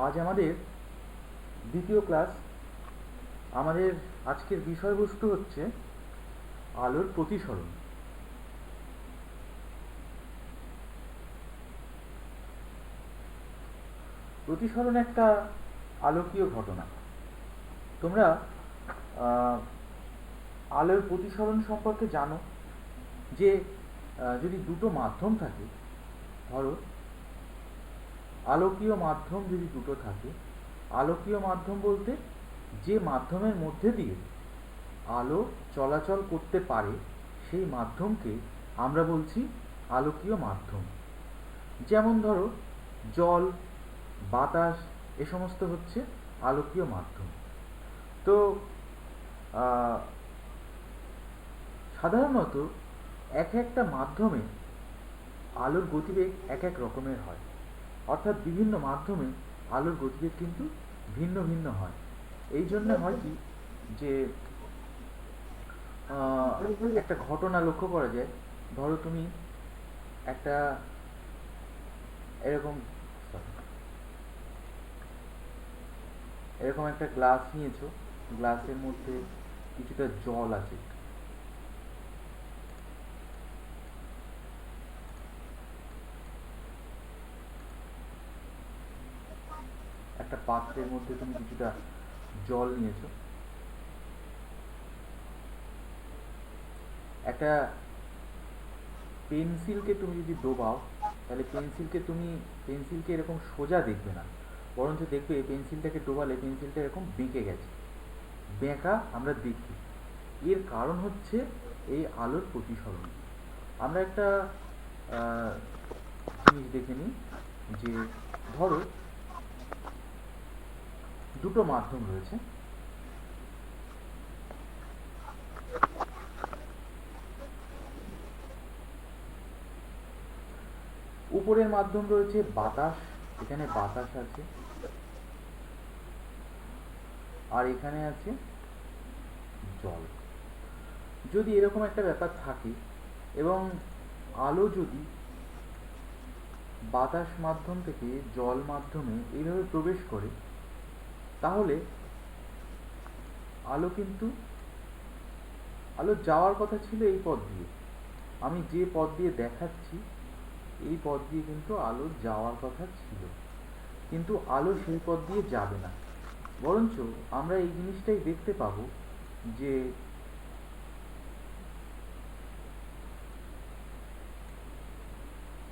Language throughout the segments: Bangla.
আজ আমাদের দ্বিতীয় ক্লাস। আমাদের আজকের বিষয়বস্তু হচ্ছে আলোর প্রতিসরণ। প্রতিসরণ একটা আলোকীয় ঘটনা। তোমরা আলোর প্রতিসরণ সম্পর্কে জানো যে যদি দুটো মাধ্যম থাকে, ধরো আলোকীয় মাধ্যম যদি দুটো থাকে, আলোকীয় মাধ্যম বলতে যে মাধ্যমের মধ্যে দিয়ে আলো চলাচল করতে পারে সেই মাধ্যমকে আমরা বলছি আলোকীয় মাধ্যম। যেমন ধরো জল, বাতাস, এ সমস্ত হচ্ছে আলোকীয় মাধ্যম। তো সাধারণত এক একটা মাধ্যমে আলোর গতিবেগ এক এক রকমের হয়, অর্থাৎ বিভিন্ন মাধ্যমে আলোর গতিবেগ কিন্তু ভিন্ন ভিন্ন হয়। এই জন্য হয় কি যে একটা ঘটনা লক্ষ্য করা যায়। ধরো তুমি একটা এরকম একটা গ্লাস নিয়েছো, গ্লাসের মধ্যে কিছুটা জল আছে। একটা পাত্রের মধ্যে তুমি কিছুটা জল নিয়েছো, একটা পেন্সিলকে তুমি যদি ডোবাও, তাহলে পেন্সিলকে এরকম সোজা দেখবে না, বরঞ্চ দেখবে পেন্সিলটাকে ডোবালে পেন্সিলটা এরকম বেঁকে গেছে, বেঁকা আমরা দেখি। এর কারণ হচ্ছে এই আলোর প্রতিসরণ। আমরা একটা জিনিস দেখে নিই যে ধরো দুটো মাধ্যম রয়েছে। উপরের মাধ্যম রয়েছে বাতাস, এখানে বাতাস আছে, আর এখানে আছে জল। যদি এরকম একটা ব্যাপার থাকে এবং আলো যদি বাতাস মাধ্যম থেকে জল মাধ্যমে এইভাবে প্রবেশ করে, তাহলে আলো যাওয়ার কথা ছিল এই পথ দিয়ে। আমি যে পথ দিয়ে দেখাচ্ছি এই পথ দিয়ে কিন্তু আলো যাওয়ার কথা ছিল, কিন্তু আলো সেই পথ দিয়ে যাবে না। বরঞ্চ আমরা এই জিনিসটাই দেখতে পাবো যে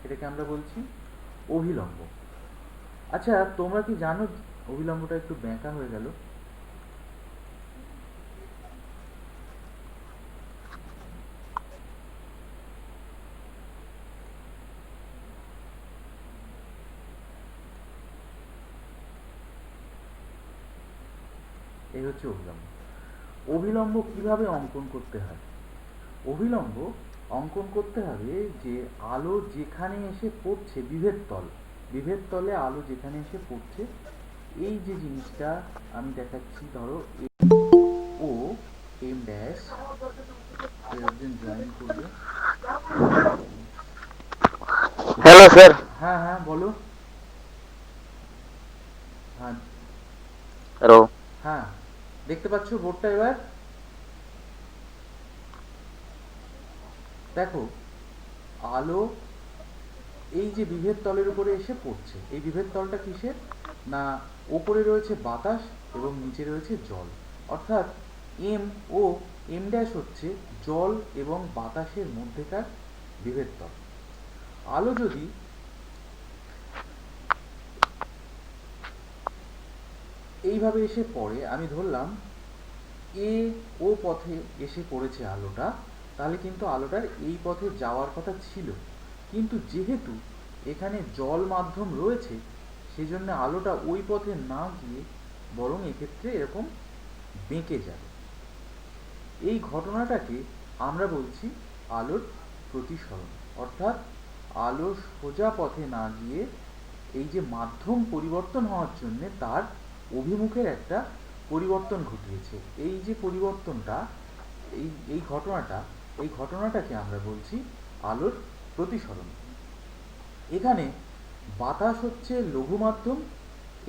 এটাকে আমরা বলছি অভিলম্ব। আচ্ছা, তোমরা কি জানো অভিলম্বটা একটু বেঁকা হয়ে গেল? এই হচ্ছে অভিলম্ব। অভিলম্ব কিভাবে অঙ্কন করতে হয়? অভিলম্ব অঙ্কন করতে হবে যে আলো যেখানে এসে পড়ছে, বিভেদ তলে আলো যেখানে এসে পড়ছে, এই যে জিনিসটা আমি দেখাচ্ছি, ধরো ও এম ড্যাশ, একজন জয়েন করবে। Hello sir. হ্যাঁ হ্যাঁ বলো। হ্যাঁ হ্যালো। হ্যাঁ, দেখতে পাচ্ছ বোর্ডটা? এবার দেখো, আলো এই যে বিভেদ তলের উপরে এসে পড়ছে, এই বিভেদ তলটা কিসের? না, ওপরে রয়েছে বাতাস এবং নিচে রয়েছে জল, অর্থাৎ এম ও এম ড্যাশ হচ্ছে জল এবং বাতাসের মধ্যেকার বিভেদ তল। আলো যদি এইভাবে এসে পড়ে, আমি ধরলাম এ ও পথে এসে পড়েছে আলোটা, তাহলে কিন্তু আলোটার এই পথে যাওয়ার কথা ছিল, কিন্তু যেহেতু এখানে জল মাধ্যম রয়েছে, সেজন্য আলোটা ওই পথে না গিয়ে বরং এক্ষেত্রে এরকম বেঁকে যাবে। এই ঘটনাটাকে আমরা বলছি আলোর প্রতিসরণ, অর্থাৎ আলো সোজা পথে না গিয়ে এই যে মাধ্যম পরিবর্তন হওয়ার জন্য তার অভিমুখের একটা পরিবর্তন ঘটিয়েছে। এই যে পরিবর্তনটা, এই ঘটনাটাকে আমরা বলছি আলোর প্রতিসরণ। এখানে বাতাস হচ্ছে লঘু মাধ্যম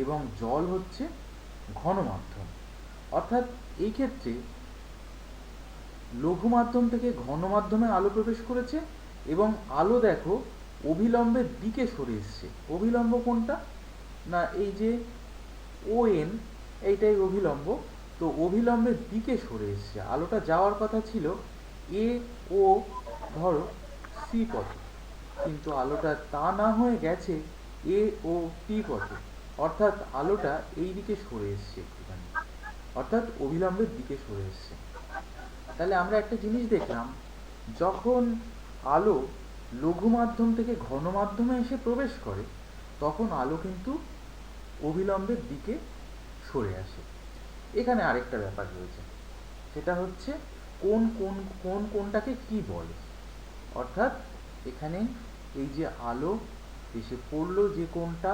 এবং জল হচ্ছে ঘন মাধ্যম। অর্থাৎ এই ক্ষেত্রে লঘু মাধ্যম থেকে ঘন মাধ্যমে আলো প্রবেশ করেছে এবং আলো দেখো অভিলম্বের দিকে সরে এসছে। অভিলম্ব কোনটা? না এই যে ও এন, এইটাই অভিলম্ব। তো অভিলম্বের দিকে সরে এসছে। আলোটা যাওয়ার কথা ছিল এ ও ধরো সি পথে, কিন্তু আলোটা তা না হয়ে গেছে এ ও টি পথে। অর্থাৎ আলোটা এই দিকে সরে এসছে একটুখানি, অর্থাৎ অভিলম্বের দিকে সরে এসছে। তাহলে আমরা একটা জিনিস দেখলাম, যখন আলো লঘু মাধ্যম থেকে ঘন মাধ্যমে এসে প্রবেশ করে তখন আলো কিন্তু অভিলম্বের দিকে সরে আসে। এখানে আরেকটা ব্যাপার রয়েছে, সেটা হচ্ছে কোনটাকে কি বলে। অর্থাৎ এখানে এই যে আলো এসে পড়লো যে কোণটা,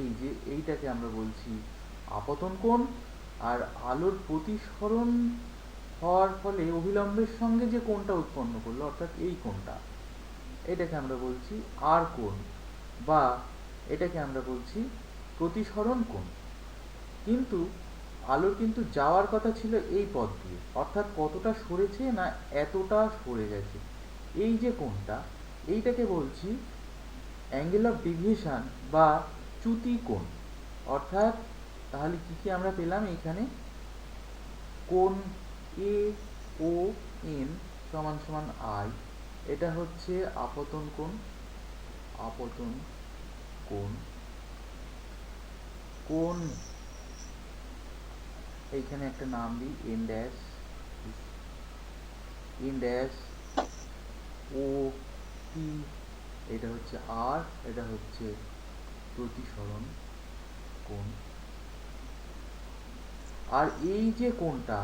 এই যে এইটাকে আমরা বলছি আপতন কোণ। আর আলোর প্রতিসরণ হওয়ার ফলে অভিলম্বের সঙ্গে যে কোণটা উৎপন্ন করলো, অর্থাৎ এই কোণটা, এটাকে আমরা বলছি আর কোণ, বা এটাকে আমরা বলছি প্রতিসরণ কোণ। কিন্তু আলোর কিন্তু যাওয়ার কথা ছিল এই পথ দিয়ে, অর্থাৎ কতটা সরেছে না এতটা সরে গেছে। এই যে কোণটা, এইটাকে বলছি অ্যাঙ্গেল অফ ডিভিয়েশন বা চ্যুতি কোণ। অর্থাৎ তাহলে কি কি আমরা পেলাম এইখানে? কোণ এ ও এন সমান সমান আই, এটা হচ্ছে আপতন কোণ। আপতন কোণ, কোণ এইখানে একটা নাম দিই এন ড্যাশ, এন ড্যাশ ও টি, এটা হচ্ছে আর, এটা হচ্ছে প্রতিসরণ কোণ। আর এই যে কোণটা,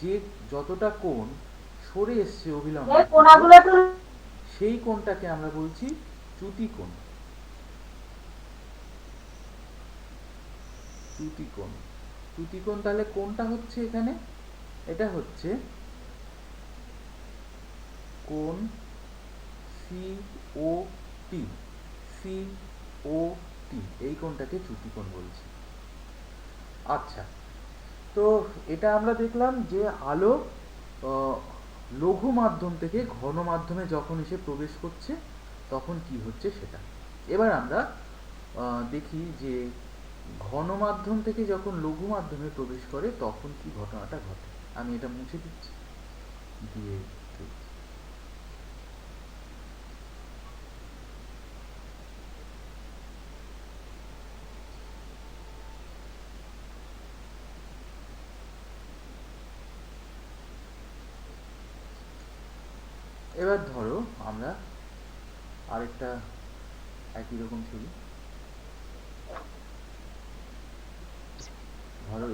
যে যতটা কোণ সরে এসছে অভিলম্ব, সেই কোণটাকে আমরা বলছি চ্যুতি কোণ। চ্যুতি কোণ, চ্যুতি কোণ তাহলে কোনটা হচ্ছে এখানে? এটা হচ্ছে কোণ সি ও টি, সি ও টি, এই কোণটাকে চ্যুতি কোণ বলছি। আচ্ছা, তো এটা আমরা দেখলাম যে আলো লঘু মাধ্যম থেকে ঘন মাধ্যমে যখন এসে প্রবেশ করছে তখন কি হচ্ছে সেটা। এবার আমরা দেখি যে ঘন মাধ্যম থেকে যখন লঘু মাধ্যমে প্রবেশ করে তখন কি ঘটনাটা ঘটে। আমি এটা মুছে দিচ্ছি, দিয়ে দিচ্ছি। এবার ধরো আমরা আরেকটা একই রকম ছবি, ধরো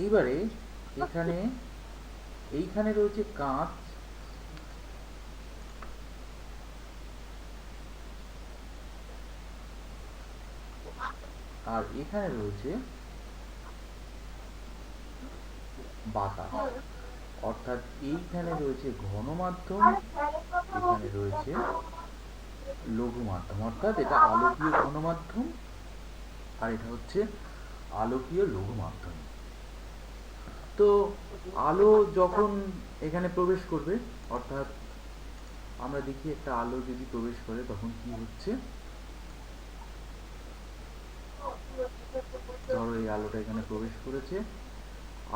এইবারে এখানে এইখানে রয়েছে কাঁচ, আর এখানে রয়েছে বাতাস। অর্থাৎ এইখানে রয়েছে ঘন মাধ্যম, এখানে রয়েছে লঘু মাধ্যম। অর্থাৎ এটা আলোকীয় ঘন মাধ্যম আর এটা হচ্ছে আলোকীয় লঘু মাধ্যম। তো আলো যখন এখানে প্রবেশ করবে, অর্থাৎ আমরা দেখি একটা আলো যদি প্রবেশ করে তখন কি হচ্ছে। ধরো এই আলোটা এখানে প্রবেশ করেছে,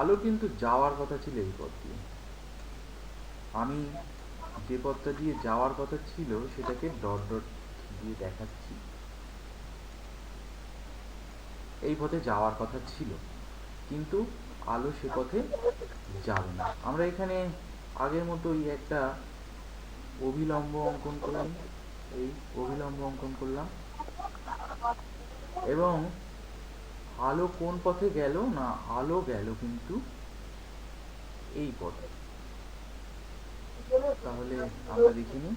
আলো কিন্তু যাওয়ার কথা ছিল এই পথ দিয়ে। আমি যে পথটা দিয়ে যাওয়ার কথা ছিল সেটাকে ডট ডট দিয়ে দেখাচ্ছি। এই পথে যাওয়ার কথা ছিল, কিন্তু আলো সে পথে যাবে না। আমরা এখানে আগের মতোই একটা অভিলম্ব অঙ্কন করলাম, এই অভিলম্ব অঙ্কন করলাম, এবং আলো কোন পথে গেল না আলো গেল কিন্তু এই পথে। তাহলে আমরা দেখিনি,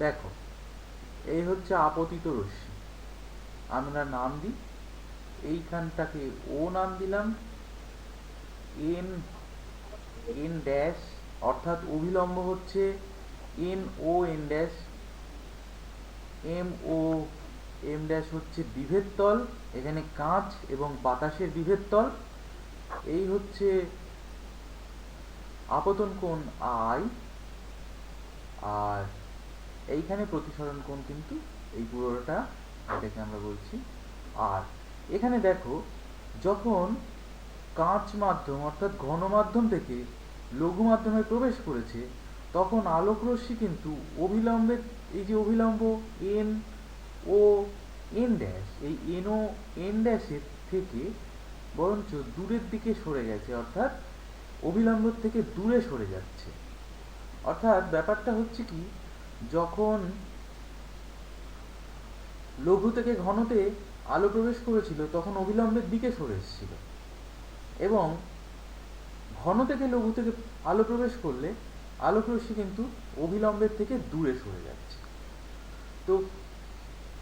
দেখো এই হচ্ছে আপতিত রশ্মি। আমরা নাম দিই, এইখানটাকে ও নাম দিলাম, এন এন ড্যাশ, অর্থাৎ অভিলম্ব হচ্ছে এন ও এন ড্যাশ, এম ও এম ড্যাশ হচ্ছে বিভেদ তল, এখানে কাঁচ এবং বাতাসের বিভেদ তল। এই হচ্ছে আপতন কোণ আই, আর এইখানে প্রতিসরণ কোণ কিন্তু এই পুরোটা, এটাকে আমরা বলছি আর। এখানে দেখো, যখন কাঁচ মাধ্যম অর্থাৎ ঘন মাধ্যম থেকে লঘু মাধ্যমে প্রবেশ করেছে, তখন আলোক রশ্মি কিন্তু অভিলম্বের, এই যে অভিলম্ব এন ও এন ড্যাশ, এই এন ও এন ড্যাশের থেকে বরঞ্চ দূরের দিকে সরে গেছে, অর্থাৎ অভিলম্বের থেকে দূরে সরে যাচ্ছে। অর্থাৎ ব্যাপারটা হচ্ছে কি, যখন লঘু থেকে ঘনতে আলো প্রবেশ করেছিল তখন অভিলম্বের দিকে সরে এসেছিল, এবং ঘন থেকে লঘু থেকে আলো প্রবেশ করলে আলোক রশ্মি কিন্তু অভিলম্বের থেকে দূরে সরে যাচ্ছে। তো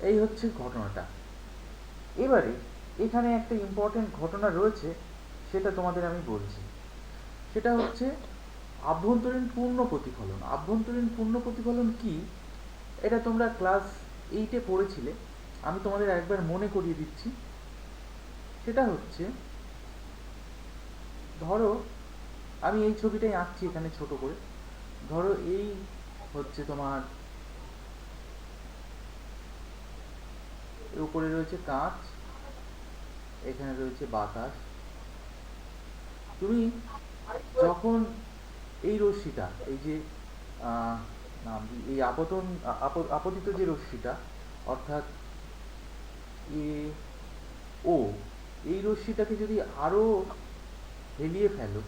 এই হচ্ছে ঘটনাটা। এবারে এখানে একটা ইম্পর্টেন্ট ঘটনা রয়েছে, সেটা তোমাদের আমি বলছি। সেটা হচ্ছে আভ্যন্তরীণ পূর্ণ প্রতিফলন। আভ্যন্তরীণ পূর্ণ প্রতিফলন কি, এটা তোমরা ক্লাস 8-এ পড়েছিলে, আমি তোমাদের একবার মনে করিয়ে দিচ্ছি। সেটা হচ্ছে, ধরো আমি এই ছবিটাই আঁকছি এখানে ছোট করে। ধরো এই হচ্ছে তোমার, উপরে রয়েছে কাঁচ, এখানে রয়েছে বাতাস। তুমি যখন এই রশ্মিটা, এই যে নাম দিই, এই আপতিত যে রশ্মিটা, অর্থাৎ এ ও, এই রশ্মিটাকে যদি আরো হেলিয়ে ফেলো,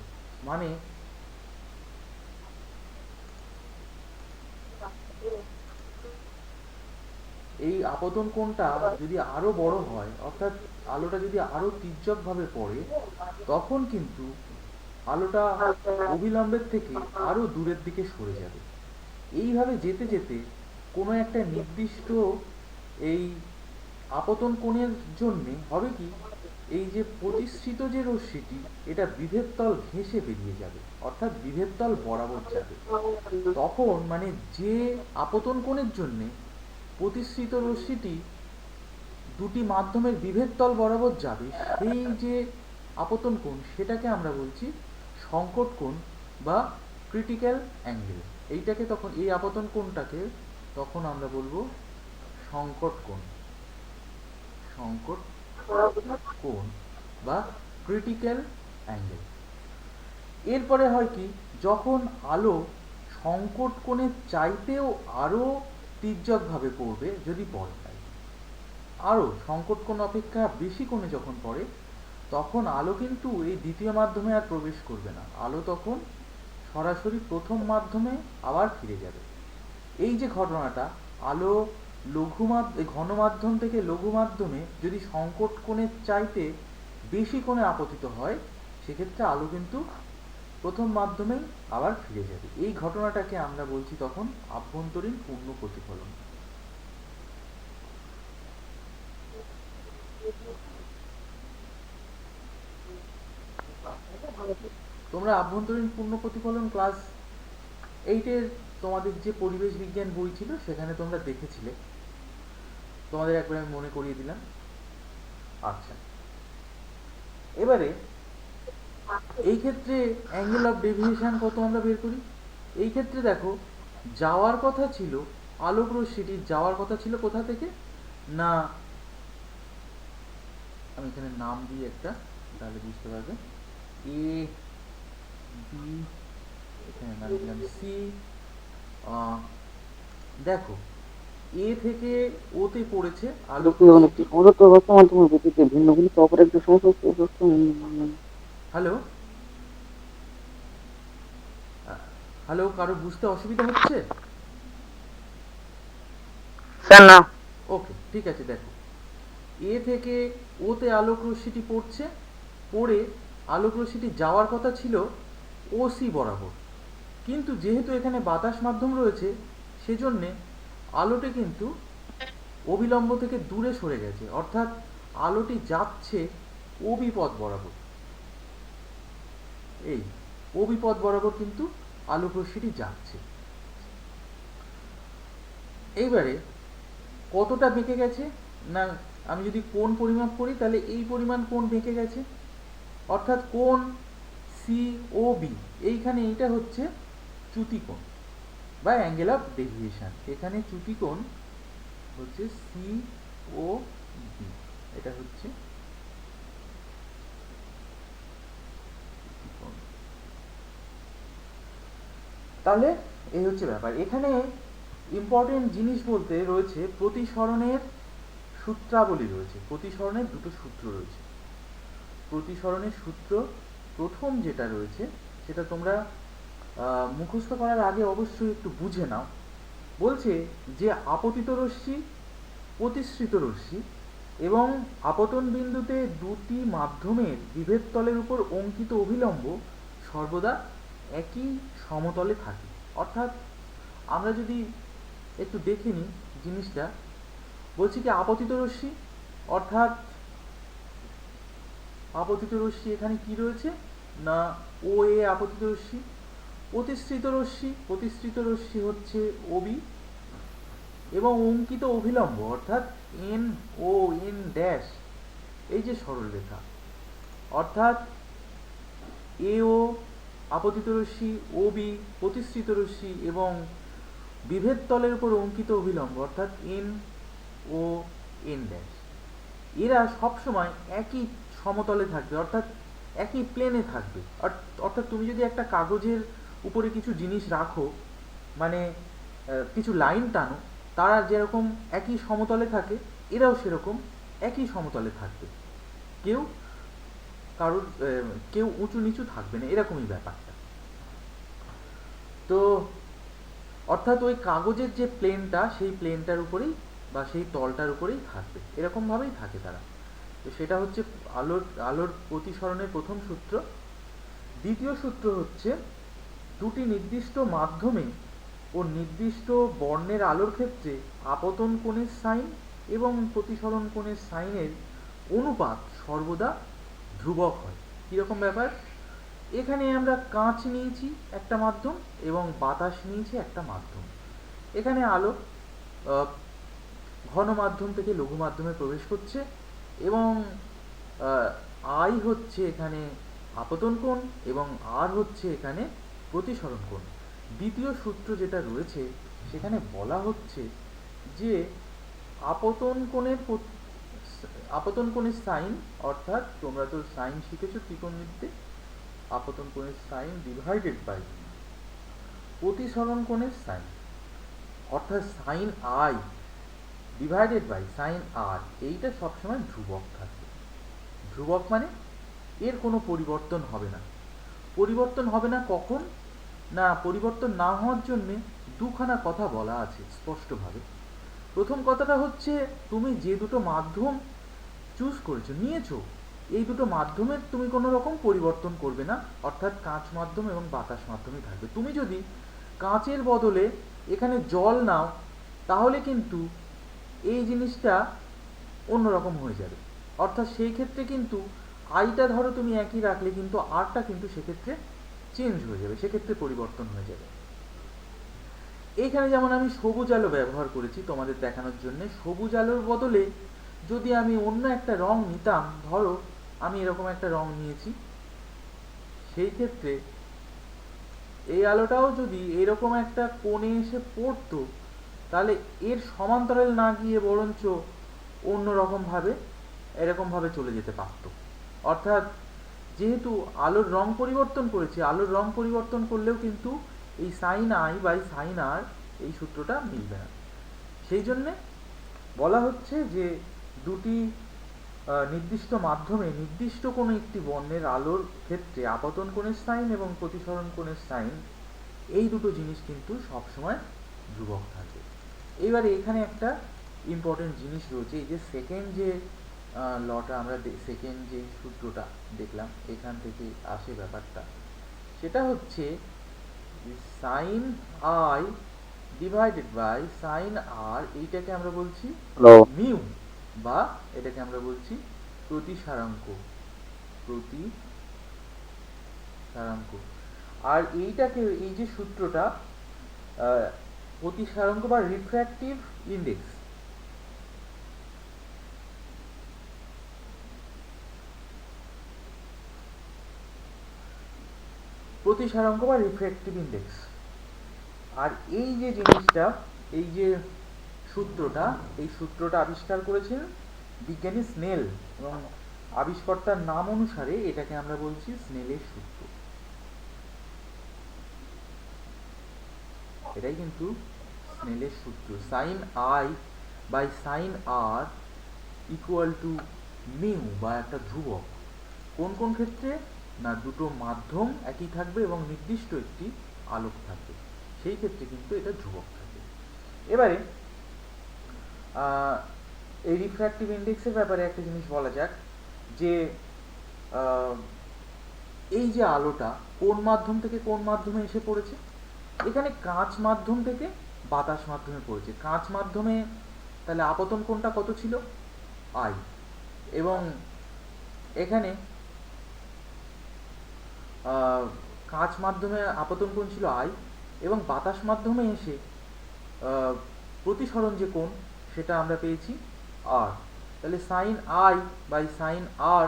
মানে এই আপতন কোণটা যদি আরো বড় হয়, অর্থাৎ আলোটা যদি আরো তির্যকভাবে পড়ে, তখন কিন্তু আলোটা অভিলম্বের থেকে আরো দূরের দিকে সরে যাবে। এইভাবে যেতে যেতে কোনো একটা নির্দিষ্ট এই আপতন কোণের জন্যে হবে কি, এই যে প্রতিসৃত যে রশ্মিটি, এটা বিভেদ তল ঘেঁষে বেরিয়ে যাবে, অর্থাৎ বিভেদ তল বরাবর যাবে। তখন মানে যে আপতন কোণের জন্যে প্রতিসৃত রশ্মিটি দুটি মাধ্যমের বিভেদ তল বরাবর যাবে, সেই যে আপতন কোণ, সেটাকে আমরা বলছি সংকট কোণ বা ক্রিটিক্যাল অ্যাঙ্গেল। এইটাকে তখন, এই আপতন কোণটাকে তখন আমরা বলবো সংকট কোণ, সংকট কোণ বা ক্রিটিক্যাল অ্যাঙ্গেল। এরপরে হয় কি, যখন আলো সংকট কোণের চাইতেও আরো তির্যকভাবে পড়বে, যদি পড়ে, আরো সংকট কোণ অপেক্ষা বেশি কোণে যখন পড়ে, তখন আলো কিন্তু এই দ্বিতীয় মাধ্যমে আর প্রবেশ করবে না, আলো তখন সরাসরি প্রথম মাধ্যমে আবার ফিরে যাবে। এই যে ঘটনাটা, আলো ঘন মাধ্যম থেকে লঘু মাধ্যমে যদি সংকট কোণের চাইতে বেশি কোণে আপতিত হয়, সেক্ষেত্রে আলো কিন্তু প্রথম মাধ্যমেই আবার ফিরে যাবে। এই ঘটনাটাকে আমরা বলছি তখন আভ্যন্তরীণ পূর্ণ প্রতিফলন। তোমরা আভ্যন্তরীণ পূর্ণ প্রতিফলন ক্লাস 8-এর তোমাদের যে পরিবেশ বিজ্ঞান বই ছিল, সেখানে তোমরা দেখেছিলে, তোমাদের একবার আমি মনে করিয়ে দিলাম। আচ্ছা, এবারে এই ক্ষেত্রে অ্যাঙ্গেল অফ ডেভিয়েশন কত আমরা বের করি। এই ক্ষেত্রে দেখো, যাওয়ার কথা ছিল, আলোক রশ্মিটির যাওয়ার কথা ছিল কোথা থেকে না, আমি এখানে নাম দিই একটা, তাহলে বুঝতে পারবে। এ বি, এখানে নাম দিলাম সি। দেখো, এ থেকে ওতে পড়েছে আলো। একটি সমস্ত অবস্থা মাধ্যমে গতিতে ভিন্নগুলি অপর একটি সমস্ত হ্যালো হ্যালো, কারো বুঝতে অসুবিধা হচ্ছে? স্যার না। ওকে, ঠিক আছে। দেখো, এ থেকে ওতে আলোক রশ্মিটি পড়ছে, পড়ে আলোক রশ্মিটি যাওয়ার কথা ছিল ও সি বরাবর, কিন্তু যেহেতু এখানে বাতাস মাধ্যম রয়েছে, সেজন্যে আলোটি কিন্তু অবিলম্ব থেকে দূরে সরে গেছে, অর্থাৎ আলোটি যাচ্ছে ওবি পথ বরাবর। এই ওবি পথ বরাবর কিন্তু আলোক রশ্মিটি যাচ্ছে। এইবারে কতটা বেঁকে গেছে, না, আমি যদি কোণ পরিমাপ করি তাহলে এই পরিমাণ কোণ বেঁকে গেছে, অর্থাৎ কোণ সিওবি, এইখানে এইটা হচ্ছে চ্যুতিকোণ বা অ্যাঙ্গেল অফ ডেভিয়েশন। এখানে চ্যুতিকোণ হচ্ছে সিওবি, এটা হচ্ছে চ্যুতিকোণ। তাহলে এই হচ্ছে ব্যাপার। এখানে ইম্পর্টেন্ট জিনিস বলতে রয়েছে প্রতিসরণের সূত্রাবলী রয়েছে, প্রতিসরণের দুটো সূত্র রয়েছে। প্রতিসরণের সূত্র প্রথম যেটা রয়েছে সেটা তোমরা মুখস্থ করার আগে অবশ্যই একটু বুঝে নাও। বলছে যে আপতিত রশ্মি, প্রতিসৃত রশ্মি এবং আপতন বিন্দুতে দুটি মাধ্যমের বিভেদ তলের উপর অঙ্কিত অভিলম্ব সর্বদা একই সমতলে থাকে। অর্থাৎ আমরা যদি একটু দেখে নিই জিনিসটা, বলছি কি আপতিত রশ্মি, অর্থাৎ আপতিত রশ্মি এখানে কি রয়েছে না ও এ আপতিত রশ্মি। প্রতিসৃত রশ্মি, প্রতিসৃত রশ্মি হচ্ছে ওবি এবং অঙ্কিত অভিলম্ব অর্থাৎ এন ও এন ড্যাশ, এই যে সরলরেখা, অর্থাৎ এ ও আপতিত রশ্মি, ওবি প্রতিসৃত রশ্মি এবং বিভেদ তলের উপর অঙ্কিত অভিলম্ব অর্থাৎ এন ও এন ড্যাশ, এরা সবসময় একই সমতলে থাকবে, অর্থাৎ একই প্লেনে থাকবে। অর্থাৎ তুমি যদি একটা কাগজের উপরে কিছু জিনিস রাখো, মানে কিছু লাইন টানো, তারা যেরকম একই সমতলে থাকে এরাও সেরকম একই সমতলে থাকবে, কেউ কারোর কেউ উঁচু নিচু থাকবে না, এরকমই ব্যাপারটা। তো অর্থাৎ ওই কাগজের যে প্লেনটা সেই প্লেনটার উপরেই বা সেই তলটার উপরেই থাকবে, এরকমভাবেই থাকে তারা। তো সেটা হচ্ছে আলোর প্রতিসরণের প্রথম সূত্র। দ্বিতীয় সূত্র হচ্ছে দুটি নির্দিষ্ট মাধ্যমে ও নির্দিষ্ট বর্ণের আলোর ক্ষেত্রে আপতন কোণের সাইন এবং প্রতিসরণ কোণের সাইনের অনুপাত সর্বদা ধ্রুবক হয়। কীরকম ব্যাপার, এখানে আমরা কাঁচ নিয়েছি একটা মাধ্যম এবং বাতাস নিয়েছি একটা মাধ্যম। এখানে আলো ঘন মাধ্যম থেকে লঘু মাধ্যমে প্রবেশ করছে এবং আই হচ্ছে এখানে আপতন কোণ এবং আর হচ্ছে এখানে প্রতিসরণ কোণ। দ্বিতীয় সূত্র যেটা রয়েছে সেখানে বলা হচ্ছে যে আপতন কোণের সাইন, অর্থাৎ তোমরা তো সাইন শিখেছো ত্রিকোণমিতিতে, আপতন কোণের সাইন ডিভাইডেড বাই প্রতিসরণ কোণের সাইন, অর্থাৎ sine I divided by sine R, এইটা সবসময় ধ্রুবক থাকবে। ধ্রুবক মানে এর কোনো পরিবর্তন হবে না। পরিবর্তন হবে না কখন না, পরিবর্তন না হওয়ার জন্যে দুখানা কথা বলা আছে স্পষ্টভাবে। প্রথম কথাটা হচ্ছে তুমি যে দুটো মাধ্যম চুজ করেছো, নিয়েছো, এই দুটো মাধ্যমের তুমি কোনো রকম পরিবর্তন করবে না, অর্থাৎ কাঁচ মাধ্যম এবং বাতাস মাধ্যমই থাকবে। তুমি যদি কাঁচের বদলে এখানে জল নাও তাহলে কিন্তু এই জিনিসটা অন্যরকম হয়ে যাবে, অর্থাৎ সেই ক্ষেত্রে কিন্তু আইটা ধরো তুমি একই রাখলে কিন্তু আরটা কিন্তু সেক্ষেত্রে চেঞ্জ হয়ে যাবে, সেক্ষেত্রে পরিবর্তন হয়ে যাবে। এইখানে যেমন আমি সবুজ আলো ব্যবহার করেছি তোমাদের দেখানোর জন্য, সবুজ আলোর বদলে যদি আমি অন্য একটা রং নিতাম, ধরো আমি এরকম একটা রং নিয়েছি, সেই ক্ষেত্রে এই আলোটাও যদি এরকম একটা কোণে এসে পড়তো তাহলে এর সমান্তরাল না গিয়ে বরঞ্চ অন্য রকমভাবে এরকমভাবে চলে যেতে পারত। অর্থাৎ যেহেতু আলোর রং পরিবর্তন করেছি, আলোর রং পরিবর্তন করলেও কিন্তু এই সাইন আই বাই সাইন আর এই সূত্রটা মিলবে না। সেই জন্যে বলা হচ্ছে যে দুটি নির্দিষ্ট মাধ্যমে নির্দিষ্ট কোনো একটি বর্ণের আলোর ক্ষেত্রে আপতন কোণের সাইন এবং প্রতিসরণ কোণের সাইন, এই দুটো জিনিস কিন্তু সবসময় ধ্রুবক থাকে। এইবারে এখানে একটা ইম্পর্টেন্ট জিনিস রয়েছে, এই যে সেকেন্ড যে লটা আমরা সেকেন্ড যে সূত্রটা দেখলাম এখান থেকে আসে ব্যাপারটা, সেটা হচ্ছে sine I divided by sine R, এইটাকে আমরা বলছি মিউ বা এটাকে আমরা বলছি প্রতিসারাঙ্ক। আর এইটাকে, এই যে সূত্রটা প্রতিসারাঙ্ক বা রিফ্র্যাক্টিভ ইন্ডেক্স, প্রতিসারাঙ্ক বা রিফ্র্যাক্টিভ ইন্ডেক্স। আর এই যে জিনিসটা, এই যে সূত্রটা, এই সূত্রটা আবিষ্কার করেছেন বিজ্ঞানী স্নেল, এবং আবিষ্কর্তার নাম অনুসারে এটাকে আমরা বলছি স্নেলের সূত্র। এটাই কিন্তু স্নেলের সূত্র, sine I by sine R equal to mu, বা একটা ধ্রুবক। কোন কোন ক্ষেত্রে? না, দুটো মাধ্যম একই থাকবে এবং নির্দিষ্ট একটি আলোক থাকবে, সেই ক্ষেত্রে কিন্তু এটা ধ্রুবক থাকবে। এবারে এই রিফ্র্যাক্টিভ ইন্ডেক্সের ব্যাপারে একটা জিনিস বলা যাক, যে এই যে আলোটা কোন মাধ্যম থেকে কোন মাধ্যমে এসে পড়েছে। এখানে কাঁচ মাধ্যম থেকে বাতাস মাধ্যমে পড়েছে। কাঁচ মাধ্যমে তাহলে আপতন কোণটা কত ছিল? আই। এবং এখানে কাঁচ মাধ্যমে আপতন কোণ ছিল আই, এবং বাতাস মাধ্যমে এসে প্রতিসরণ যে কোণ সেটা আমরা পেয়েছি আর। তাহলে sine I by sine R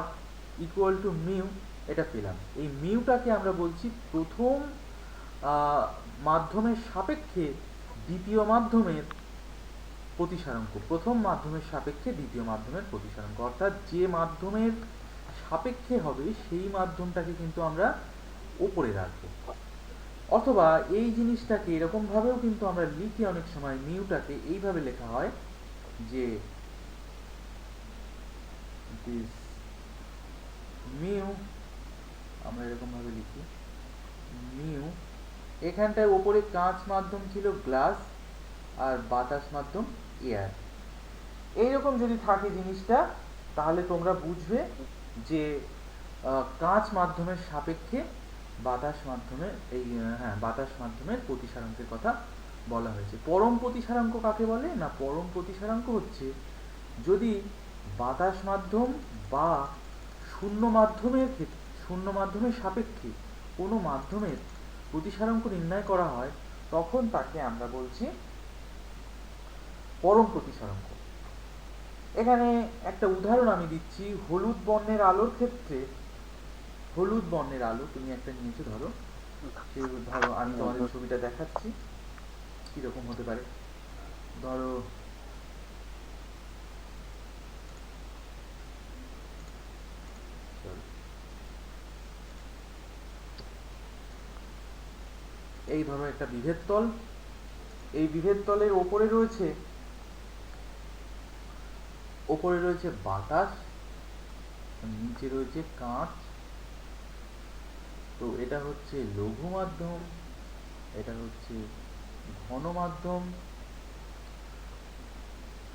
equal to mu, এটা পেলাম। এই মিউটাকে আমরা বলছি প্রথম মাধ্যমের সাপেক্ষে দ্বিতীয় মাধ্যমের প্রতিসারাঙ্ক। প্রথম মাধ্যমের সাপেক্ষে দ্বিতীয় মাধ্যমের প্রতিসারাঙ্ক, অর্থাৎ যে মাধ্যমের সাপেক্ষে হবে সেই মাধ্যমটাকে কিন্তু আমরা উপরে রাখবো। অথবা এই জিনিসটাকে এরকম ভাবেও কিন্তু আমরা লিখি, অনেক সময় মিউটাকে এইভাবে লেখা হয় যে দিস মিউ, আমরা এরকম ভাবে লিখি মিউ। এখানটায় ওপরে কাঁচ মাধ্যম ছিল গ্লাস, আর বাতাস মাধ্যম এয়ার। এইরকম যদি থাকে জিনিসটা, তাহলে তোমরা বুঝবে যে কাঁচ মাধ্যমের সাপেক্ষে বাতাস মাধ্যমের বাতাস মাধ্যমের প্রতিসারাঙ্কের কথা বলা হয়েছে। পরম প্রতিসারাঙ্ক কাকে বলে? না, পরম প্রতিসারাঙ্ক হচ্ছে যদি বাতাস মাধ্যম বা শূন্য মাধ্যমের সাপেক্ষে কোনো মাধ্যমের প্রতিসারাঙ্ক নির্ণয় করা হয়, তখন তাকে আমরা বলছি পরম প্রতিসারাঙ্ক। এখানে একটা উদাহরণ আমি দিচ্ছি। হলুদ বর্ণের আলোর ক্ষেত্রে, হলুদ বর্ণের আলো তুমি একটা নিয়েছো, ধরো ধরো আমি তোমাদের ছবিটা দেখাচ্ছি কিরকম হতে পারে। ধরো এই ধরো একটা বিভেদ তল। এই বিভেদ তলের ওপরে রয়েছে বাতাস, নিচে রয়েছে কাঁচ। তো এটা হচ্ছে লঘু মাধ্যম, এটা হচ্ছে ঘন মাধ্যম।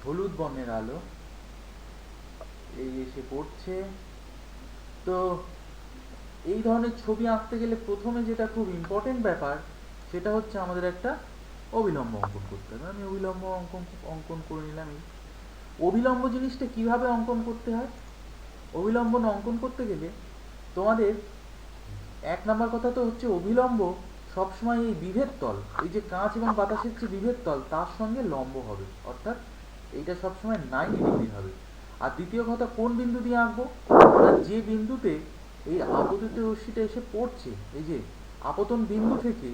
হলুদ বর্ণের আলো এই এসে পড়ছে। তো এই ধরনের ছবি আঁকতে গেলে প্রথমে যেটা খুব ইম্পর্টেন্ট ব্যাপার, সেটা হচ্ছে আমাদের একটা অবিলম্ব অঙ্কন করতে হবে। আমি অবিলম্ব অঙ্কন করে নিলাম। অবিলম্ব জিনিসটা কিভাবে অঙ্কন করতে হয়? অবিলম্ব অঙ্কন করতে গেলে তোমাদের এক নাম্বার কথা তো হচ্ছে অবিলম্ব সবসময় এই বিভেদ তল, এই যে কাঁচ এবং বাতাসের যে বিভেদ তল, তার সঙ্গে লম্ব হবে, অর্থাৎ এইটা সবসময় 90 ডিগ্রি হবে। আর দ্বিতীয় কথা, কোন বিন্দু দিয়ে আঁকবো? যে বিন্দুতে এই আপতিত রশ্মিটা এসে পড়ছে, এই যে আপতন বিন্দু থেকে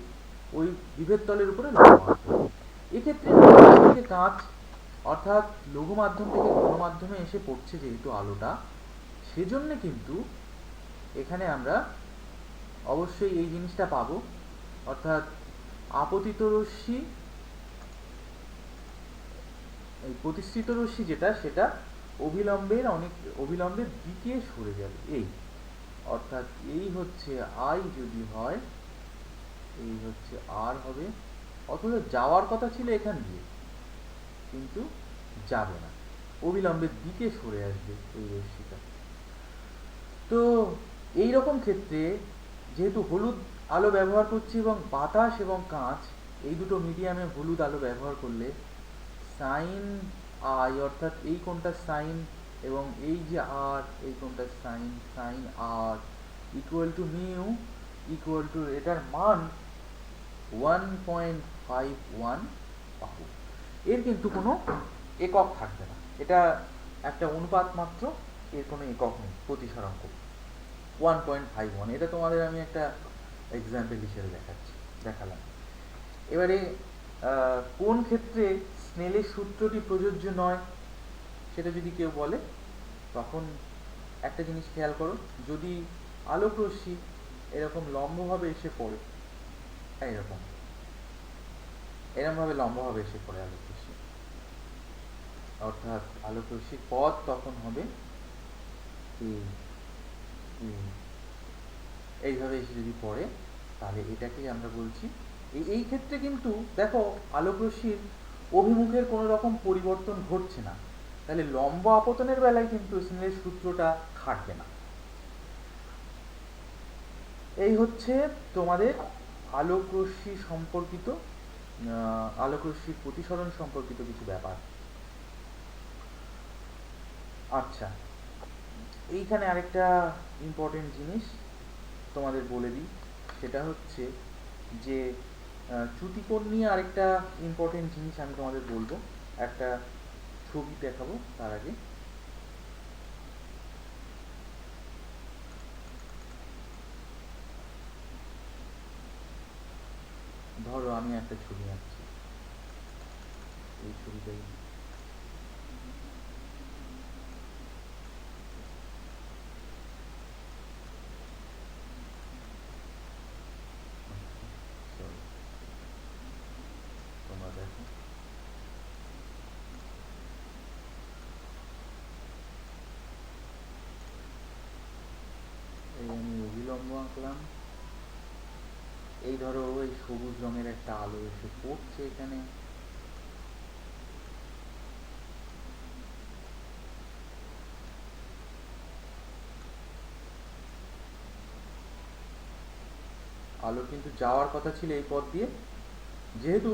ওই বিভেদ তলের উপরে লম্ব আঁকবো। এক্ষেত্রে থেকে কাঁচ, অর্থাৎ লঘু মাধ্যম থেকে ঘন মাধ্যমে এসে পড়ছে যেহেতু আলোটা, সেজন্য কিন্তু এখানে আমরা অবশ্যই এই জিনিসটা পাবো, অর্থাৎ আপতিত রশ্মি, এই প্রতিসৃত রশ্মি যেটা, সেটা অবিলম্বের দিকে সরে যাবে। এই অর্থাৎ এই হচ্ছে আই যদি হয়, এই হচ্ছে আর হবে, অথচ যাওয়ার কথা ছিল এখান দিয়ে, কিন্তু যাবে না, অবিলম্বের দিকে সরে আসবে এই রশ্মিটা। তো এই রকম ক্ষেত্রে যেহেতু হলুদ আলো ব্যবহার করছি এবং বাতাস এবং কাঁচ এই দুটো মিডিয়ামে হলুদ আলো ব্যবহার করলে সাইন আই, অর্থাৎ এই কোণটা সাইন এবং এই যে আর, এই কোণটা sine, sine R equal to mu equal to, এটার মান 1.51 পাবো। এর কিন্তু কোনো একক থাকবে না, এটা একটা অনুপাত মাত্র, এর কোনো একক নেই। প্রতিসারাঙ্ক 1.51, এটা তোমাদের আমি একটা এক্সাম্পল হিসেবে দেখালাম। এবারে কোন ক্ষেত্রে স্নেলের সূত্রটি প্রযোজ্য নয় সেটা যদি কেউ বলে, তখন একটা জিনিস খেয়াল করো, যদি আলোক রশ্মি এরকম লম্বভাবে এসে পড়ে, এরকমভাবে লম্বভাবে এসে পড়ে আলোক রশ্মি, অর্থাৎ আলোক রশ্মির পথ তখন হবে এইভাবে এসে যদি পড়ে, তাহলে এটাকেই আমরা বলছি। এই ক্ষেত্রে কিন্তু দেখো আলোক রশ্মির অভিমুখের কোনো রকম পরিবর্তন ঘটছে না, তাহলে লম্ব আপতনের বেলায় কিন্তু স্নেলের সূত্রটা খাটবে না। এই হচ্ছে তোমাদের আলোক রশ্মি সম্পর্কিত, আলোক রশ্মির প্রতিসরণ সম্পর্কিত কিছু ব্যাপার। আচ্ছা, এইখানে আরেকটা ইম্পর্টেন্ট জিনিস তোমাদের বলে দিই, সেটা হচ্ছে যে চ্যুতিকোণ নিয়ে আরেকটা ইম্পর্টেন্ট জিনিস আমি তোমাদের বলবো, একটা ছবি দেখাবো তার আগে। ধরো আমি একটা ছবি আঁকছি, এই ছবিটাই তোমরা দেখো। এই আমি অভিলম্ব আঁকলাম, এই ধরো এই সবুজ রঙের একটা আলো এসে পড়ছে এখানে, আলো কিন্তু যাওয়ার কথা ছিল এই পথ দিয়ে, যেহেতু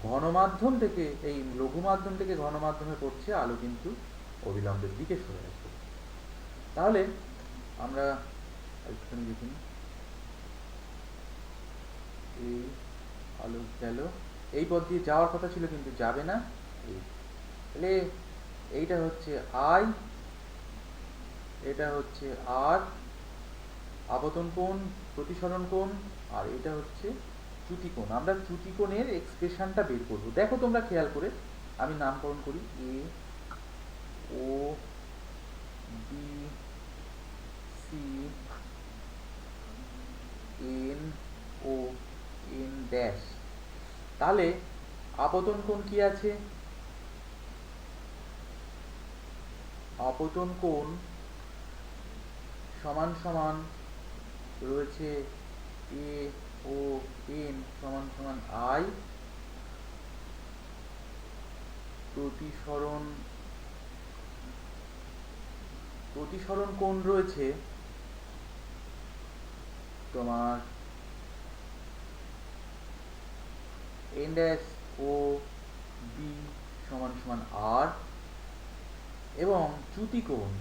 ঘনমাধ্যম থেকে এই লঘু মাধ্যম থেকে ঘনমাধ্যমে পড়ছে, আলো কিন্তু অবিলম্বের দিকে সরে আসবে। তাহলে আমরা একটুখানি দেখি, এই আলো গেল, এই পথ দিয়ে যাওয়ার কথা ছিল কিন্তু যাবে না, তাহলে এইটা হচ্ছে আই, এটা হচ্ছে আর আপতন কোণ, প্রতিসরণ কোণ, আর এটা হচ্ছে চ্যুতিকোণ। আমরা চ্যুতিকোণের এক্সপ্রেশনটা বের করব। দেখো তোমরা খেয়াল করে, আমি নামকরণ করি A O B C N O N dash. তাহলে আপতন কোণ কি আছে? আপতন কোণ সমান সমান রয়েছে এ ও এন সমান সমান আই, প্রতিসরণ কোণ রয়েছে তোমার এন ড্যাশ ও বি সমান সমান আর, এবং চ্যুতিকোণ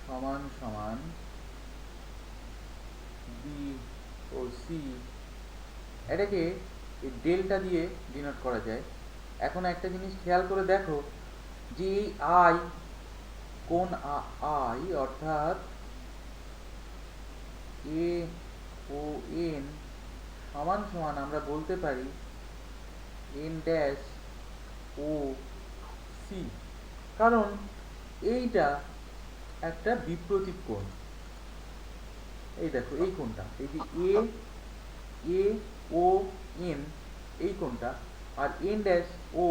সমান সমান বি ও সি, এটাকে ডেল্টা দিয়ে ডিনোট করা যায়। এখন একটা জিনিস খেয়াল করে দেখো, যে এই আই, কোণ আই অর্থাৎ এ ও এন সমান সমান আমরা বলতে পারি এন ড্যাশ ও সি, কারণ এইটা একটা বিপ্রতীপ কোণ। এই দেখো এই কোণটা, এই যে এ ও এন এই কোণটা, আর এন ড্যাশ ও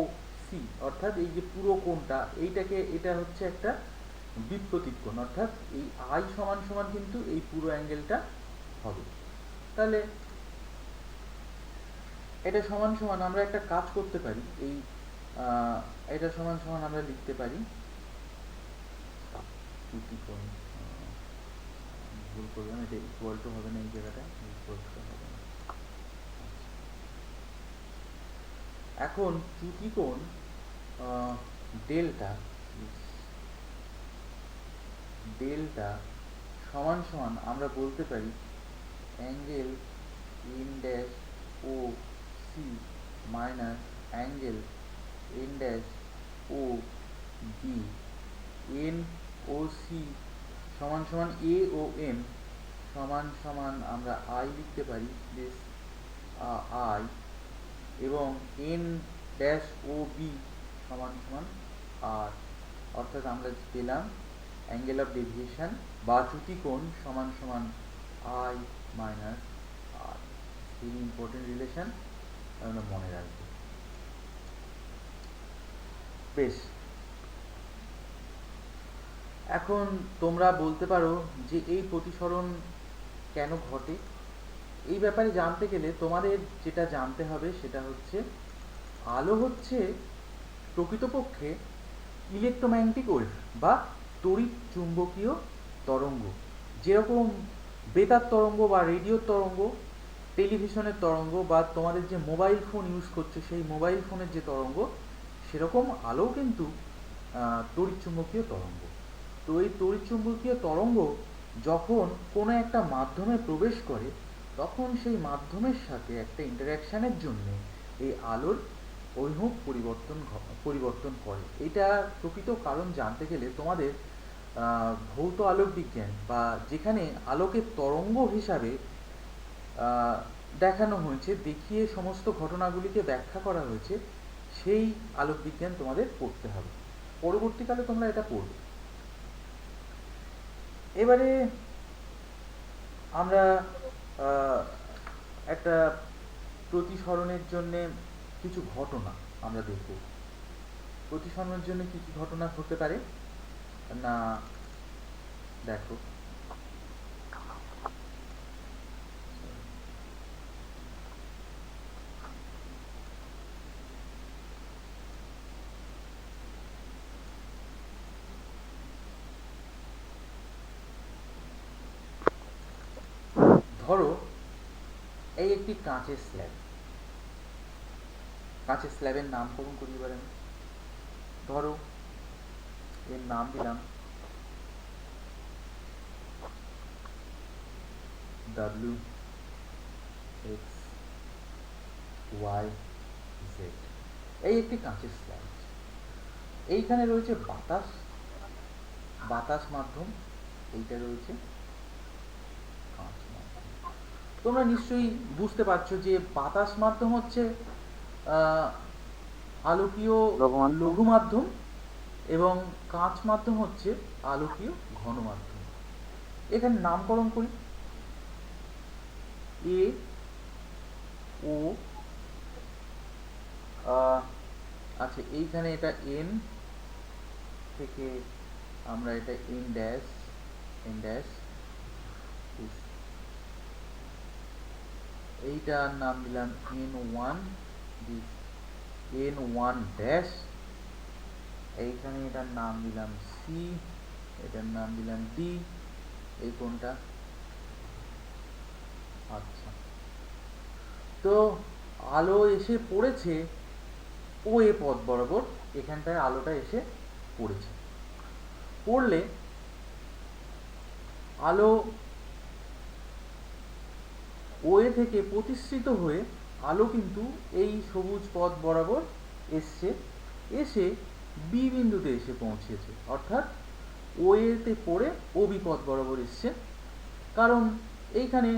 সি অর্থাৎ এই যে পুরো কোণটা, এটা হচ্ছে একটা বিপ্রতীপ কোণ, অর্থাৎ এই আই সমান সমান কিন্তু এই পুরো অ্যাঙ্গেলটা হবে। তাহলে এটা সমান সমান আমরা একটা কাজ করতে পারি, এই এটা সমান সমান আমরা লিখতে পারি, ভুল করলাম, এটা ইকুয়াল টু হবে না, এই জায়গাটা ইকুয়াল টু হবে না। এখন চ্যুতিকোণ ডেল্টা সমান সমান আমরা বলতে পারি angle N dash O C minus angle N dash O B সমান এ ও এন সমান সমান আমরা আই লিখতে পারি, দিস আই, এবং এন ড্যাশ ও বি সমান সমান আর, অর্থাৎ আমরা পেলাম অ্যাঙ্গেল অফ ডেভিয়েশন বা চ্যুতিকোণ সমান সমান I minus R. Very important relation, আমরা মনে রাখবো। বেশ, এখন তোমরা বলতে পারো যে এই প্রতিসরণ কেন ঘটে। এই ব্যাপারে জানতে গেলে তোমাদের যেটা জানতে হবে সেটা হচ্ছে আলো হচ্ছে প্রকৃতপক্ষে ইলেকট্রোম্যাগনেটিক ওয়েভ বা তড়িৎ চুম্বকীয় তরঙ্গ। যেরকম বেতার তরঙ্গ বা রেডিওর তরঙ্গ, টেলিভিশনের তরঙ্গ, বা তোমাদের যে মোবাইল ফোন ইউজ করছো সেই মোবাইল ফোনের যে তরঙ্গ, সেরকম আলো কিন্তু তড়িৎ চুম্বকীয় তরঙ্গ। তো এই তড়িৎ চুম্বকীয় তরঙ্গ যখন কোনো একটা মাধ্যমে প্রবেশ করে, তখন সেই মাধ্যমের সাথে একটা ইন্টারঅ্যাকশানের জন্য এই আলোর অভিমুখ পরিবর্তন করে। এটা প্রকৃত কারণ জানতে গেলে তোমাদের ভৌত আলোক বিজ্ঞান, বা যেখানে আলোকে তরঙ্গ হিসাবে দেখানো হয়েছে, দেখিয়ে সমস্ত ঘটনাগুলিকে ব্যাখ্যা করা হয়েছে, সেই আলোক বিজ্ঞান তোমাদের পড়তে হবে। পরবর্তীকালে তোমরা এটা পড়বে। এবারে আমরা একটা প্রতিসরণের জন্যে কিছু ঘটনা আমরা দেখব। প্রতিসরণের জন্য কি কি ঘটনা হতে পারে না, দেখো ধরো এই একটি কাঁচের স্ল্যাব। কাঁচের স্ল্যাবের নামকরণ করি এবার আমি। ধরো এর নাম দিলাম ডাব্লিউ এক্স ওয়াই জেড। এই একটি কাঁচের স্ল্যাব। এইখানে রয়েছে বাতাস মাধ্যম, এইটা রয়েছে কাঁচ মাধ্যম। তোমরা নিশ্চয়ই বুঝতে পারছো যে বাতাস মাধ্যম হচ্ছে আলোকীয় লঘু মাধ্যম এবং কাঁচ মাধ্যম হচ্ছে আলোকীয় ঘন মাধ্যম। এখানে নামকরণ করি, এ ও, আচ্ছা এইখানে এটা এন থেকে আমরা এটা এন ড্যাশ, এইটার নাম দিলাম N1, N1 ড্যাশ, এইখানে এটার নাম দিলাম সি, এটার নাম দিলাম ডি, এই কোনটা। আচ্ছা, তো আলো এসে পড়েছে ও এ পথ বরাবর, এখানটায় আলোটা এসে পড়েছে। পড়লে আলো ও এ থেকে প্রতিসৃত হয়ে আলো কিন্তু এই সবুজ পথ বরাবর এসছে, এসে বি বিন্দুতে এসে পৌঁছেছে, অর্থাৎ ও এতে পড়ে ও বি পথ বরাবর এসছে। কারণ এইখানে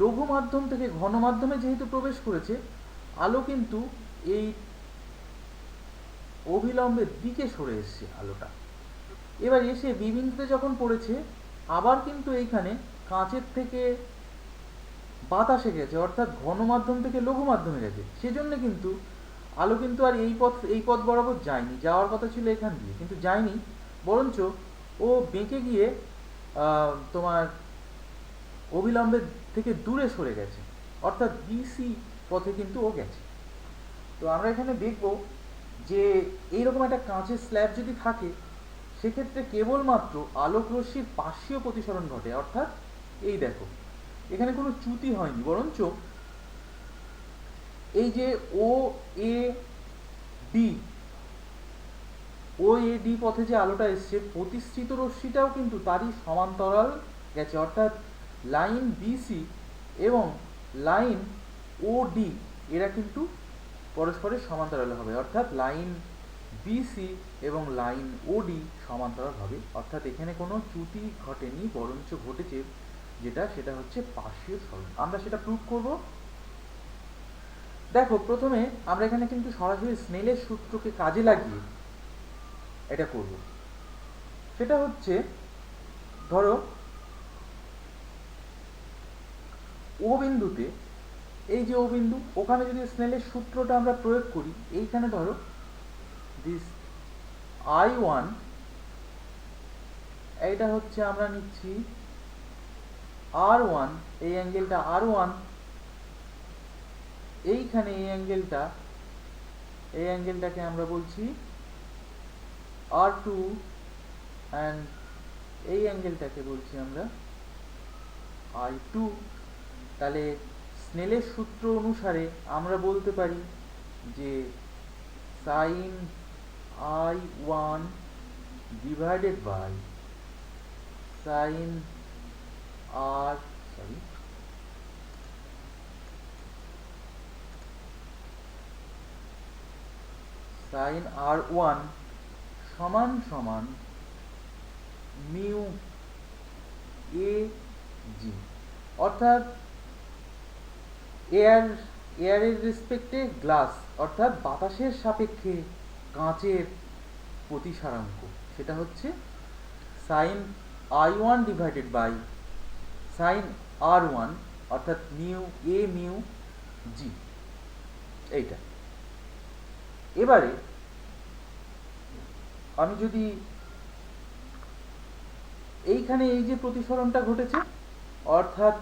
লঘু মাধ্যম থেকে ঘন মাধ্যমে যেহেতু প্রবেশ করেছে, আলো কিন্তু এই অভিলম্বের দিকে সরে এসছে আলোটা। এবার এসে বি বিন্দুতে যখন পড়েছে, আবার কিন্তু এইখানে কাঁচের থেকে বাতাসে গেছে, অর্থাৎ ঘন মাধ্যম থেকে লঘু মাধ্যমে গেছে। সেজন্য কিন্তু আলো কিন্তু আর এই পথ বরাবর যায়নি, যাওয়ার কথা ছিল এখান দিয়ে, কিন্তু যায়নি, বরঞ্চ ও বেঁকে গিয়ে তোমার অবিলম্বের থেকে দূরে সরে গেছে, অর্থাৎ বিসি পথে কিন্তু ও গেছে। তো আমরা এখানে দেখব যে এইরকম একটা কাঁচের স্ল্যাব যদি থাকে, সেক্ষেত্রে কেবলমাত্র আলোক রশ্মির পার্শ্বীয় প্রতিসরণ ঘটে, অর্থাৎ এই দেখো এখানে কোনো চ্যুতি হয়নি, বরঞ্চ এই যে ও এ ডি পথে যে আলোটা এসছে, প্রতিসৃত রশ্মিটাও কিন্তু তারই সমান্তরাল গেছে, অর্থাৎ লাইন বিসি এবং লাইন ও ডি এরা কিন্তু পরস্পরের সমান্তরাল হবে, অর্থাৎ লাইন বিসি এবং লাইন ওডি সমান্তরাল হবে, অর্থাৎ এখানে কোনো চ্যুতি ঘটেনি, বরঞ্চ ঘটেছে সেটা হচ্ছে পার্শ্বীয় সরণ। আমরা সেটা প্রুভ করব। দেখো, প্রথমে আমরা এখানে কিন্তু সরাসরি স্নেলের সূত্রকে কাজে লাগিয়ে এটা করব। সেটা হচ্ছে, ধরো ও বিন্দুতে, এই যে ও বিন্দু, ওখানে যদি স্নেলের সূত্রটা আমরা প্রয়োগ করি, এইখানে ধরো দিস I1, এইটা হচ্ছে আমরা নিচ্ছি R1, এই অ্যাঙ্গেলটা R1, এইখানে এই অ্যাঙ্গেলটাকে আমরা বলছি R2, অ্যান্ড এই অ্যাঙ্গেলটাকে বলছি আমরা I2। তাহলে স্নেলের সূত্র অনুসারে আমরা বলতে পারি যে sign I1 divided by sine R1 সমান সমান মিউ এ জি, অর্থাৎ এয়ারের রেসপেক্টে গ্লাস, অর্থাৎ বাতাসের সাপেক্ষে কাঁচের প্রতিসারাঙ্ক, সেটা হচ্ছে sign I1 divided by sine R1, অর্থাৎ মিউ জি, এইটা। এবারে আমি যদি এইখানে এই যে প্রতিসরণটা ঘটেছে, অর্থাৎ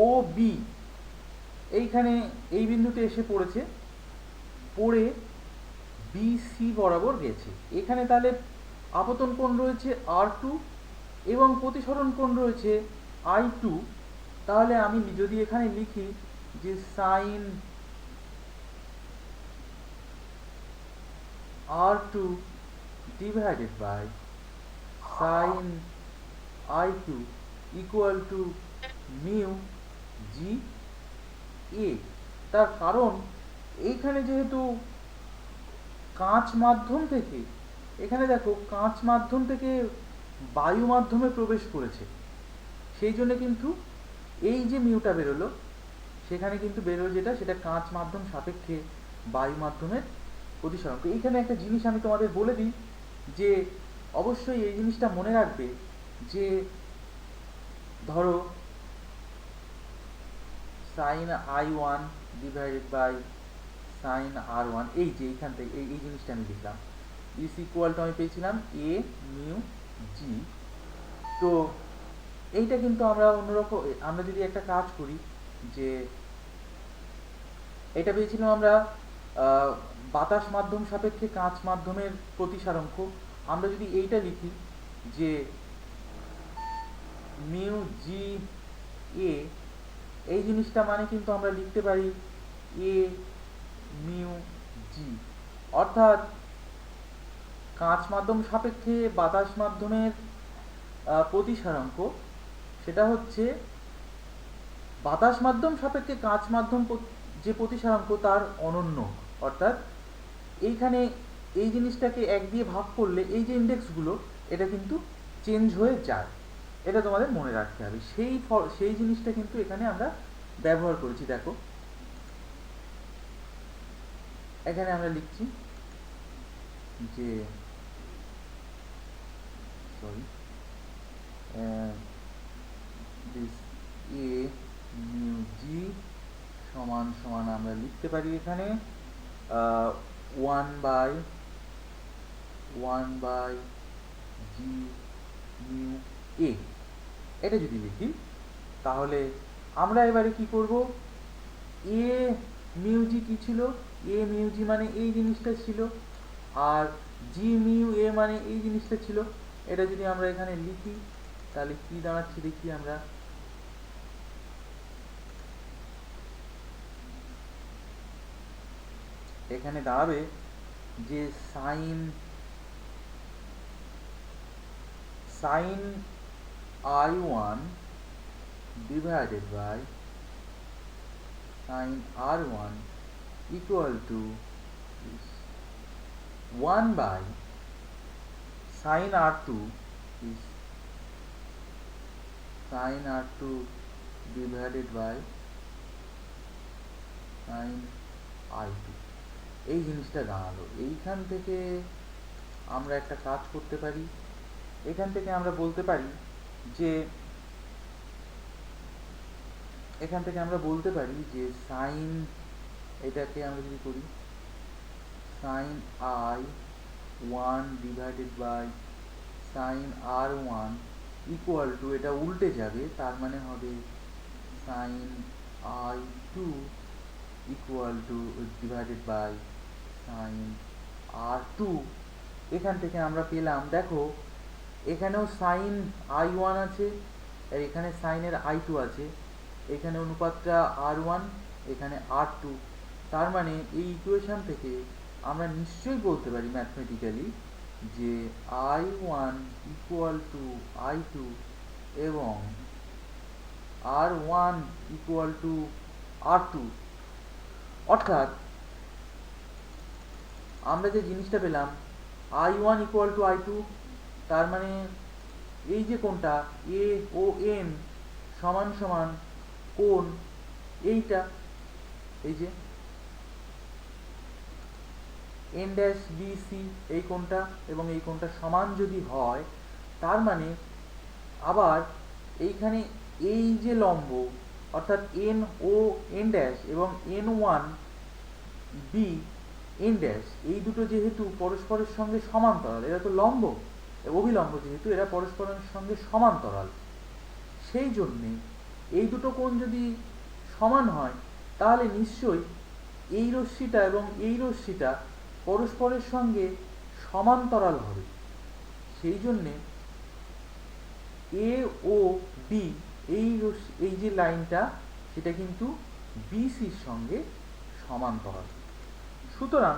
ও বি এইখানে এই বিন্দুতে এসে পড়েছে, পড়ে বিসি বরাবর গেছে, এখানে তাহলে আপতন কোণ রয়েছে R2 এবং প্রতিসরণ কোণ রয়েছে I2। তাহলে আমি যদি এখানে লিখি যে sine R2 divided by sine I2 equal to mu G A, তার কারণ এইখানে যেহেতু কাঁচ মাধ্যম থেকে, এখানে দেখো কাঁচ মাধ্যম থেকে বায়ু মাধ্যমে প্রবেশ করেছে, সেই জন্য কিন্তু এই যে মিউটা বেরোলো, সেখানে কিন্তু বেরোলো সেটা কাঁচ মাধ্যম সাপেক্ষে বায়ু মাধ্যমের প্রতিসরাঙ্ক। এইখানে একটা জিনিস আমি তোমাদের বলে দিই, যে অবশ্যই এই জিনিসটা মনে রাখবে যে ধরো sign I1 divided by sine R1, এই যে এইখান থেকে এই জিনিসটা আমি লিখলাম, ইস ইকুয়াল টু আমি পেয়েছিলাম এ মিউ জি। তো এইটা কিন্তু আমরা অন্যরকম, আমরা যদি একটা কাজ করি, যে এটা পেয়েছিলাম আমরা বাতাস মাধ্যম সাপেক্ষে কাঁচ মাধ্যমের প্রতিসারাঙ্ক, আমরা যদি এইটা লিখি যে মিউ জি এ, এই জিনিসটা মানে কিন্তু আমরা লিখতে পারি এ মিউ জি, অর্থাৎ কাঁচ মাধ্যম সাপেক্ষে বাতাস মাধ্যমের প্রতিসারাঙ্ক, সেটা হচ্ছে বাতাস মাধ্যম সাপেক্ষে কাঁচ মাধ্যম যে প্রতিসারাঙ্ক তার অনন্য, অর্থাৎ এইখানে এই জিনিসটাকে এক দিয়ে ভাগ করলে এই যে ইন্ডেক্সগুলো, এটা কিন্তু চেঞ্জ হয়ে যায়, এটা তোমাদের মনে রাখতে হবে। সেই জিনিসটা কিন্তু এখানে আমরা ব্যবহার করেছি। দেখো এখানে আমরা লিখছি যে দিস এ মিউ জি সমান সমান আমরা লিখতে পারি এখানে 1 বাই জি মিউ এ। এটা যদি লিখি, তাহলে আমরা এবারে কি করব, এ মিউ জি কি ছিল, এ মিউ জি মানে এই জিনিসটা ছিল, আর জি মিউ এ মানে এই জিনিসটা ছিল। এটা যদি আমরা এখানে লিখি, তাহলে কি দাঁড়াচ্ছে দেখি আমরা, এখানে দাঁড়াবে যে sign I1 divided by sin R1 equal to 1 by sin R2 is sin R2 divided by sin I2 এই জিনিসটা দাঁড়ালো। এইখান থেকে আমরা একটা কাজ করতে পারি, এখান থেকে আমরা বলতে পারি যে সাইন, এটাকে আমরা যদি করি sine I1 divided by sine R1 equal to, এটা উল্টে যাবে, তার মানে হবে sine I2 equal to divided by sine R2। এখান থেকে আমরা পেলাম, দেখো এখানেও সাইন I1 আছে আর এখানে সাইনের I2 আছে, এখানে অনুপাতটা R1, এখানে R2, তার মানে এই ইকুয়েশন থেকে আমরা নিশ্চয়ই বলতে পারি ম্যাথমেটিক্যালি যে I1 ইকুয়াল টু I2 এবং R1 ইকুয়াল টু R2। অর্থাৎ আমরা যে জিনিসটা পেলাম I1 ইকুয়াল টু I2, তার মানে এই যে কোণটা এ ও এন সমান সমান কোণ এইটা, এই যে এন ড্যাশ বি সি, এই কোণটা এবং এই কোণটা সমান যদি হয়, তার মানে আবার এইখানে এই যে লম্ব অর্থাৎ এন ও এন ড্যাশ এবং N one B N dash, এই দুটো যেহেতু পরস্পরের সঙ্গে সমান্তরাল, এরা তো লম্ব অভিলম্ব, যেহেতু এরা পরস্পরের সঙ্গে সমান্তরাল, সেই জন্যে এই দুটো কোণ যদি সমান হয় তাহলে নিশ্চয়ই এই রশ্মিটা এবং এই রশ্মিটা পরস্পরের সঙ্গে সমান্তরাল হবে। সেই জন্যে এ ও বি এই যে লাইনটা, সেটা কিন্তু বিসির সঙ্গে সমান্তরাল। সুতরাং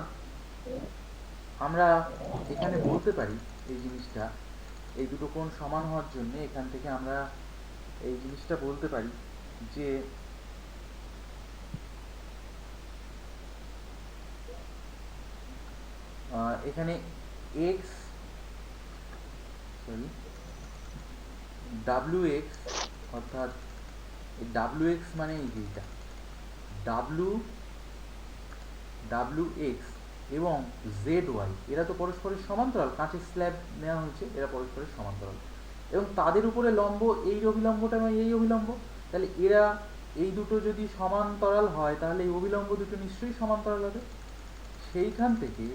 আমরা এখানে বলতে পারি এই জিনিসটা, এই দুটো কোণ সমান হওয়ার জন্য এখান থেকে আমরা এই জিনিসটা বলতে পারি যে এখানে x wx, অর্থাৎ wx মানে এই যেটা wx এবং zy, এরা তো পরস্পরের সমান্তরাল, কাঁচের স্ল্যাব নেওয়া হয়েছে, এরা পরস্পরের সমান্তরাল এবং তাদের উপরে লম্ব এই অভিলম্বটা এবং এই অভিলম্ব, তাহলে এরা এই দুটো যদি সমান্তরাল হয় তাহলে এই অভিলম্ব দুটো নিশ্চয়ই সমান্তরাল হবে। সেইখান থেকে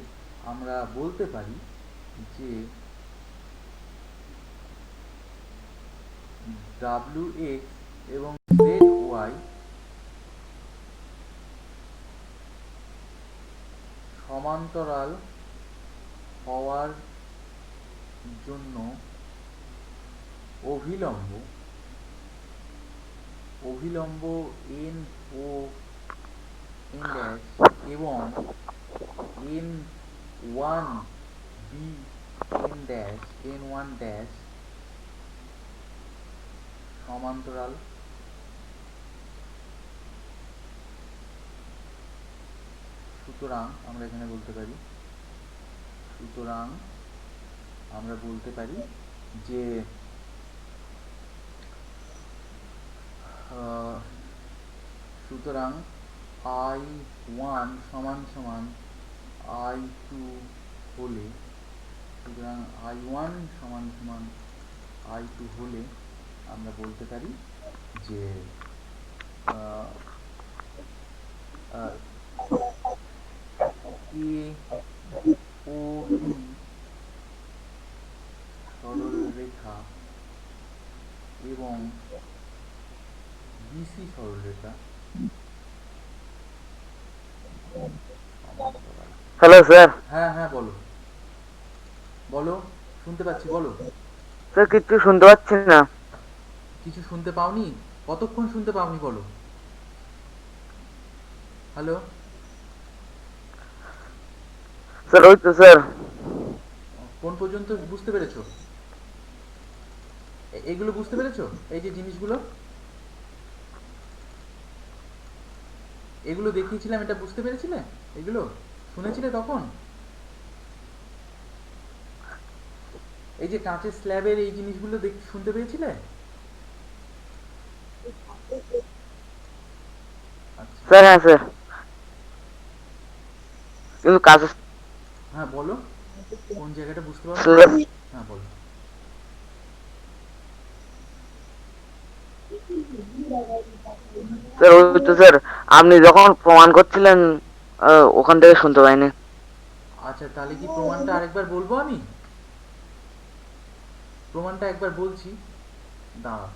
আমরা বলতে পারি যে wx এবং zy সমান্তরাল হওয়ার জন্য অভিলম্ব n ও n ড্যাশ এবং n1 b n1 ড্যাশ সমান্তরাল। সুতরাং আমরা এখানে বলতে পারি যে সুতরাং I1 সমান সমান I2 হলে, সুতরাং I1 সমান সমান I2 হলে আমরা বলতে পারি যে এ ও বি সরলরেখা এবং বিসি সরলরেখা। Hello sir. হ্যাঁ হ্যাঁ, বলো বলো, শুনতে পাচ্ছি, বলো। স্যার কিচ্ছু শুনতে পাচ্ছি না। কিছু শুনতে পাওনি? কতক্ষণ শুনতে পাওনি বলো? হ্যালো স্যার, ওই তো স্যার। কোন পর্যন্ত বুঝতে পেরেছো? এগুলো বুঝতে পেরেছো? এই যে জিনিসগুলো, এগুলো দেখিয়েছিলাম, এটা বুঝতে পেরেছিলে? এগুলো শুনেছিলে তখন? এই যে কাঁচের স্ল্যাবের এই জিনিসগুলো শুনতে পেয়েছিলে? আচ্ছা। স্যার হ্যাঁ স্যার, কিন্তু কাজ হ্যাঁ বলো, কোন জায়গাটা বুঝতে পারোনি? স্যার, হ্যাঁ বলো। স্যার ওই তো স্যার, আপনি যখন প্রমাণ করছিলেন ওখান থেকে শুনতে পাইনি। আচ্ছা তাহলে কি প্রমাণটা আরেকবার বলবো আমি? প্রমাণটা একবার বলছি, দাঁড়া।